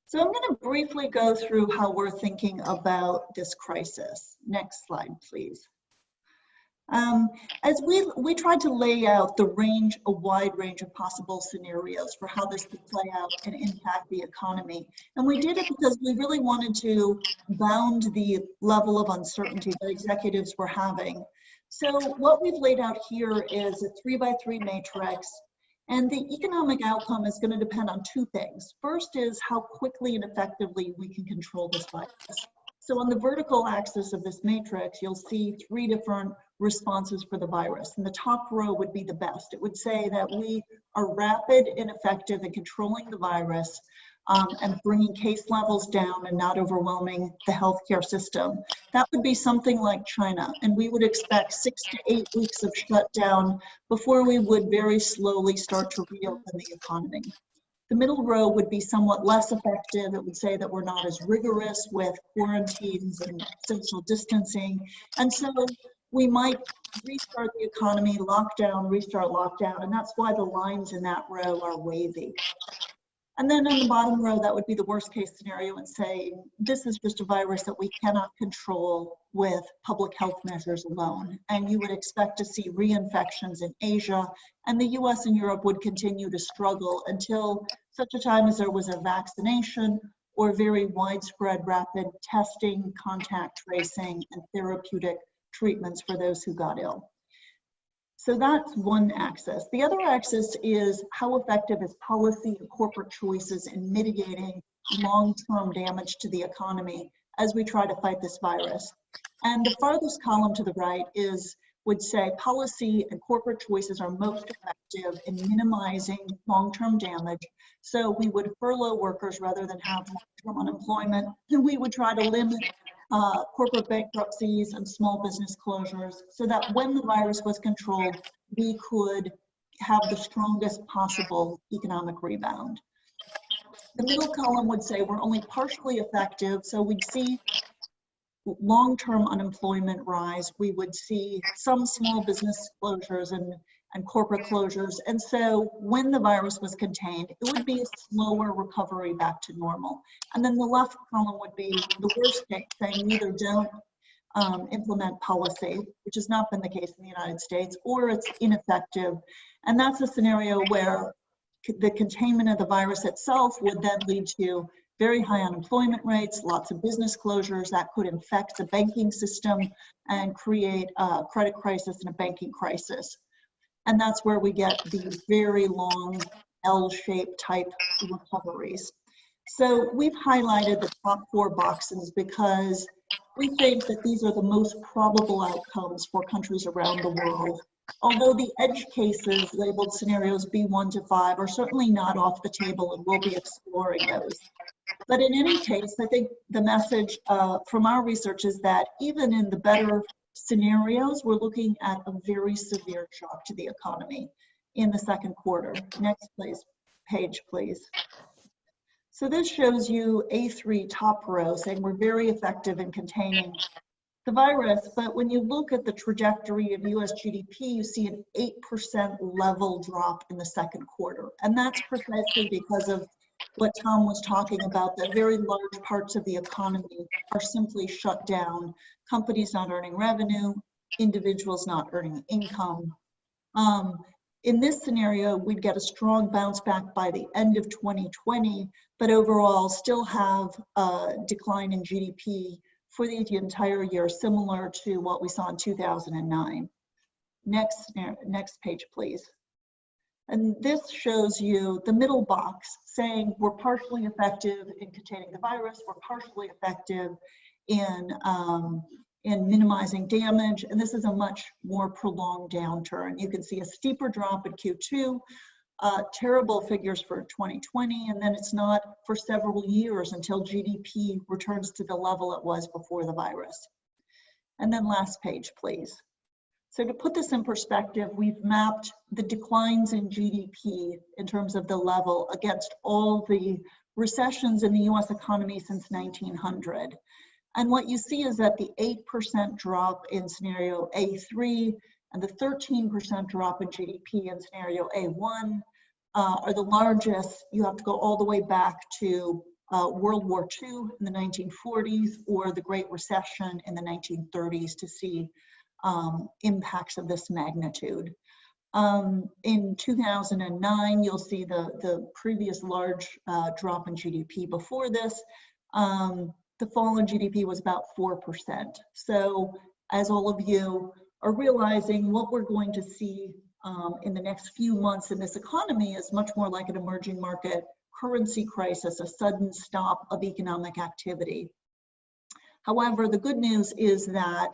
So I'm going to briefly go through how we're thinking about this crisis. Next slide, please. As we tried to lay out a wide range of possible scenarios for how this could play out and impact the economy. And we did it because we really wanted to bound the level of uncertainty that executives were having. So what we've laid out here is a 3x3 matrix. And the economic outcome is going to depend on two things. First is how quickly and effectively we can control this virus. So on the vertical axis of this matrix, you'll see three different responses for the virus. And the top row would be the best. It would say that we are rapid and effective in controlling the virus and bringing case levels down and not overwhelming the healthcare system. That would be something like China, and we would expect 6 to 8 weeks of shutdown before we would very slowly start to reopen the economy. The middle row would be somewhat less effective. It would say that we're not as rigorous with quarantines and social distancing, and so we might restart the economy, lockdown, restart lockdown, and that's why the lines in that row are wavy. And then on the bottom row, that would be the worst case scenario and saying, this is just a virus that we cannot control with public health measures alone. And you would expect to see reinfections in Asia, and the US and Europe would continue to struggle until such a time as there was a vaccination or very widespread rapid testing, contact tracing, and therapeutic treatments for those who got ill. So that's one axis. The other axis is how effective is policy and corporate choices in mitigating long-term damage to the economy as we try to fight this virus. And the farthest column to the right would say policy and corporate choices are most effective in minimizing long-term damage. So we would furlough workers rather than have long-term unemployment, and we would try to limit corporate bankruptcies and small business closures so that when the virus was controlled, we could have the strongest possible economic rebound. The middle column would say we're only partially effective, so we'd see long-term unemployment rise, we would see some small business closures and corporate closures. And so when the virus was contained, it would be a slower recovery back to normal. And then the left column would be the worst case, saying either don't implement policy, which has not been the case in the United States, or it's ineffective. And that's a scenario where the containment of the virus itself would then lead to very high unemployment rates, lots of business closures that could infect the banking system and create a credit crisis and a banking crisis. And that's where we get these very long L-shaped type recoveries. So we've highlighted the top 4 boxes because we think that these are the most probable outcomes for countries around the world. Although the edge cases labeled scenarios B1 to 5 are certainly not off the table, and we'll be exploring those. But in any case, I think the message from our research is that even in the better scenarios, we're looking at a very severe shock to the economy in the second quarter. Next page, please. So this shows you A3 top row saying we're very effective in containing the virus, but when you look at the trajectory of US GDP, you see an 8% level drop in the second quarter. And that's precisely because of what Tom was talking about, that very large parts of the economy are simply shut down. Companies not earning revenue, individuals not earning income. In this scenario, we'd get a strong bounce back by the end of 2020, but overall still have a decline in GDP for the entire year, similar to what we saw in 2009. Next page, please. And this shows you the middle box saying we're partially effective in containing the virus, we're partially effective in minimizing damage, and this is a much more prolonged downturn. You can see a steeper drop in Q2, terrible figures for 2020, and then it's not for several years until GDP returns to the level it was before the virus. And then last page, please. So to put this in perspective, we've mapped the declines in GDP in terms of the level against all the recessions in the US economy since 1900. And what you see is that the 8% drop in scenario A3 and the 13% drop in GDP in scenario A1 are the largest. You have to go all the way back to World War II in the 1940s or the Great Recession in the 1930s to see impacts of this magnitude. In 2009, you'll see the previous large drop in GDP before this. The fall in GDP was about 4%. So as all of you are realizing, what we're going to see in the next few months in this economy is much more like an emerging market currency crisis, a sudden stop of economic activity. However, the good news is that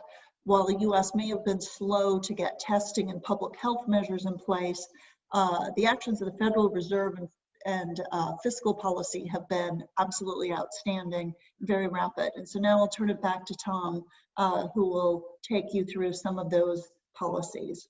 while the US may have been slow to get testing and public health measures in place, the actions of the Federal Reserve and fiscal policy have been absolutely outstanding, very rapid. And so now I'll turn it back to Tom, who will take you through some of those policies.